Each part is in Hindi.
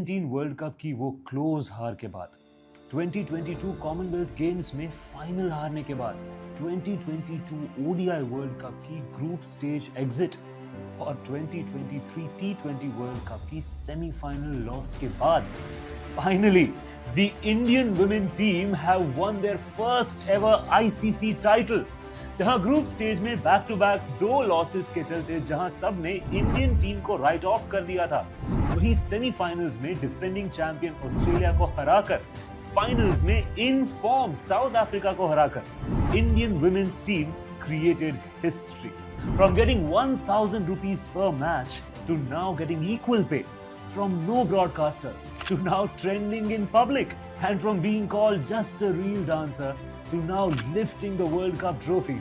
2019 वर्ल्ड कप की वो क्लोज हार के बाद, 2022 कॉमनवेल्थ गेम्स में फाइनल हारने के बाद, 2022 ओडीआई वर्ल्ड कप की ग्रुप स्टेज एग्जिट और 2023 टी20 वर्ल्ड कप की सेमीफाइनल लॉस के बाद finally the Indian women team have won their first ever ICC title. जहां ग्रुप स्टेज में बैक टू बैक 2 लॉसेस के चलते जहां सब ने इंडियन टीम को राइट ऑफ कर दिया था, वहीं सेमीफाइनल्स में डिफेंडिंग चैंपियन ऑस्ट्रेलिया को हराकर, फाइनल्स में इन फॉर्म साउथ अफ्रीका को हराकर Indian women's team created history. From getting 1000 rupees per match to now getting equal pay, from no broadcasters to now trending in public, and from being called just a real dancer to now lifting the World Cup trophy,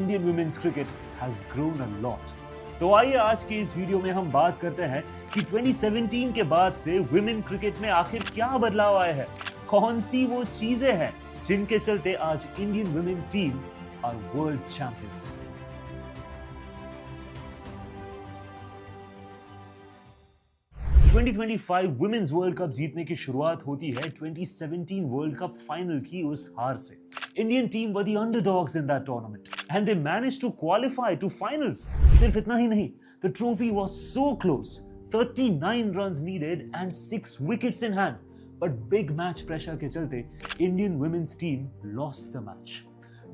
Indian women's cricket has grown a lot. तो आइए आज की इस वीडियो में हम बात करते हैं कि 2017 के बाद से वुमेन क्रिकेट में आखिर क्या बदलाव आए हैं, कौन सी वो चीजें हैं जिनके चलते आज Indian women team are world champions. (2025) women's world cup जीतने की शुरुआत होती है 2017 वर्ल्ड कप फाइनल की उस हार से। Indian team were the underdogs in that tournament and they managed to qualify to finals. सिर्फ इतना ही नहीं, the trophy was so close, 39 runs needed and 6 wickets in hand, but big match pressure के चलते Indian women's team lost the match.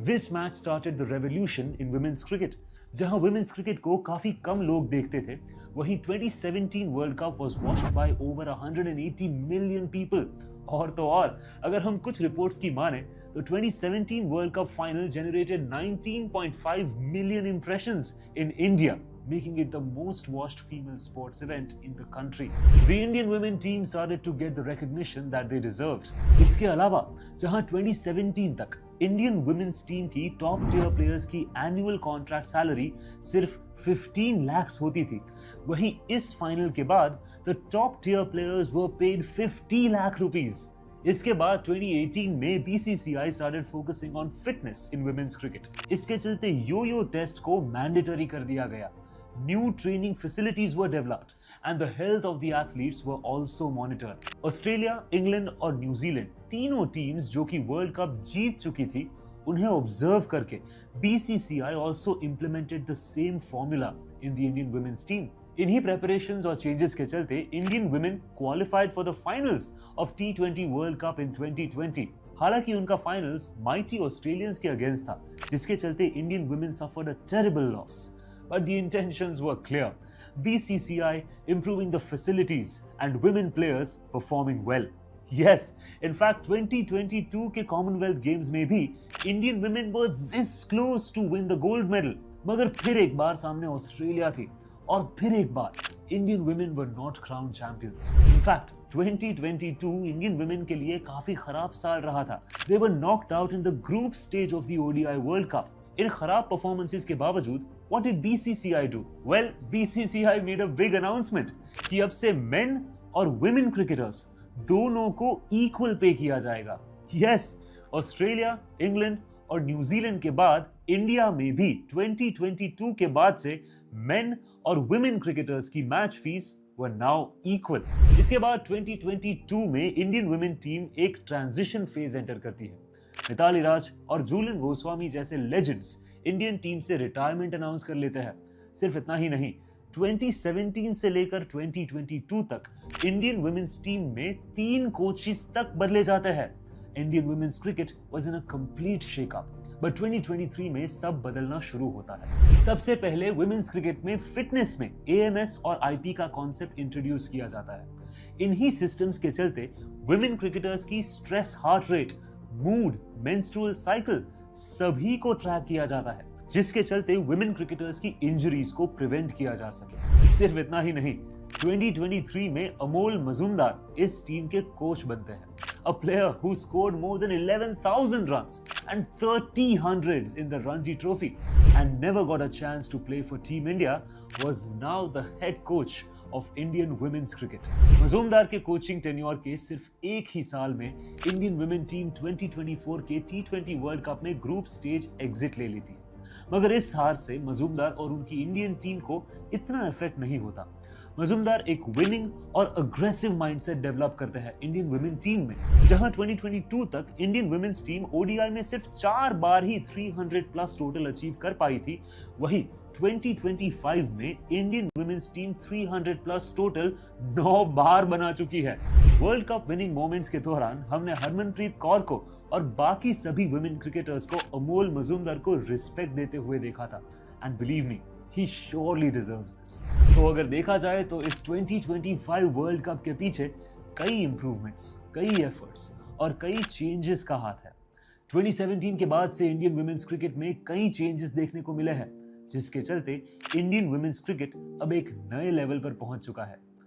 This match started the revolution in women's cricket. जहां वुमेन्स क्रिकेट को काफी कम लोग देखते थे, वहीं 2017 world cup was watched bye over 180 million people. और तो और, अगर हम कुछ रिपोर्ट्स की माने तो 2017 world cup final generated 19.5 million impressions in India, making it the most watched female sports event in the country. The Indian women team started to get the recognition that they deserved. इसके अलावा जहां 2017 तक इंडियन वुमेन्स टीम की टॉप टियर प्लेयर्स की एनुअल कॉन्ट्रैक्ट सैलरी सिर्फ 15 lakhs होती थी, वहीं इस फाइनल के बाद the top tier players were paid 50 lakh rupees. इसके बाद 2018 में BCCI started focusing on fitness in women's cricket. इसके चलते यो-यो टेस्ट को मैंडेटरी कर दिया गया, new training facilities were developed and the health of the athletes were also monitored. Australia, England और न्यूजीलैंड तीनों टीम्स जो कि वर्ल्ड कप जीत चुकी थी, उन्हें ऑब्जर्व करके BCCI also implemented the same formula in the Indian women's team. इन्हीं प्रेपरेशंस और चेंजेस के चलते Indian women qualified for the finals of T20 world cup in 2020। हालांकि उनका फाइनल्स माइटी ऑस्ट्रेलियंस के अगेंस्ट था, जिसके चलते Indian women suffered a terrible loss. But the intentions were clear. BCCI improving the facilities and women players performing well. Yes, in fact 2022 के Commonwealth Games में भी Indian women were this close to win the gold medal. मगर फिर एक बार सामने ऑस्ट्रेलिया थी और फिर एक बार Indian women were not crowned champions. In fact 2022 Indian women के लिए काफी खराब साल रहा था. They were knocked out in the group stage of the ODI World Cup. इन खराब परफॉर्मेंसेस के बावजूद what did BCCI do? Well, BCCI made a big announcement कि अब से men और women cricketers दोनों को equal पे किया जाएगा। Yes, ऑस्ट्रेलिया, इंग्लैंड और न्यूजीलैंड के बाद इंडिया में भी 2022 के बाद से men और women cricketers की match fees were now equal. इसके बाद 2022 में इंडियन वुमेन टीम एक ट्रांजिशन फेज एंटर करती है। मिताली राज और जूलियन गोस्वामी जैसे लेजेंड्स इंडियन टीम से रिटायरमेंट अनाउंस कर लेते हैं। सिर्फ इतना ही नहीं, 2017 से लेकर 2022 तक इंडियन वुमेन्स टीम में 3 कोचेस तक बदले जाते हैं। Indian women's cricket was in a complete shakeup, but 2023 में सब बदलना शुरू होता है। सबसे पहले वुमेन्स क्रिकेट में फिटनेस में AMS और IP का कॉन्सेप्ट इंट्रोड्यूस किया जाता है। इन्हीं सिस्टम्स के चलते वुमेन क्रिकेटर्स की stress, heart rate, mood, menstrual cycle सभी को ट्रैक किया जाता है, जिसके चलते वुमेन क्रिकेटर्स की इंजरीज को प्रिवेंट किया जा सके। सिर्फ इतना ही नहीं, 2023 में अमोल मजूमदार इस टीम के कोच बनते हैं। A player who scored more than 11,000 runs and 30 hundreds in the Ranji Trophy and never got a chance to play for Team India was now the head coach of Indian women's cricket. Majumdar के कोचिंग टेन्योर के सिर्फ एक ही साल में इंडियन वुमेन टीम 2024 के T20 वर्ल्ड कप में ग्रुप स्टेज एग्जिट ले लेती है। मगर इस हार से मजूमदार और उनकी इंडियन टीम को इतना इफेक्ट नहीं होता। मजुमदार एक विनिंग और अग्रेसिव माइंडसेट डेवलप करते हैं इंडियन वुमेन टीम में। जहां 2022 तक इंडियन वुमेन्स टीम ओडीआई में सिर्फ 4 बार ही 300 प्लस टोटल अचीव कर पाई थी, वही 2025 में Indian women's team 300 plus total 9 बार बना चुकी है। वर्ल्ड कप विनिंग मोमेंट्स के दौरान हमने हरमनप्रीत कौर को और बाकी सभी वुमेन क्रिकेटर्स को अमोल मजूमदार को रिस्पेक्ट देते हुए देखा था, and believe me, he surely deserves this। तो अगर देखा जाए तो इस 2025 वर्ल्ड कप के पीछे कई इंप्रूवमेंट्स, कई एफर्ट्स और कई चेंजेस का हाथ है। 2017 के बाद से इंडियन वुमेन्स क्रिकेट में कई चेंजेस देखने को मिले हैं, जिसके चलते इंडियन वुमेन्स क्रिकेट अब एक नए लेवल पर पहुंच चुका है।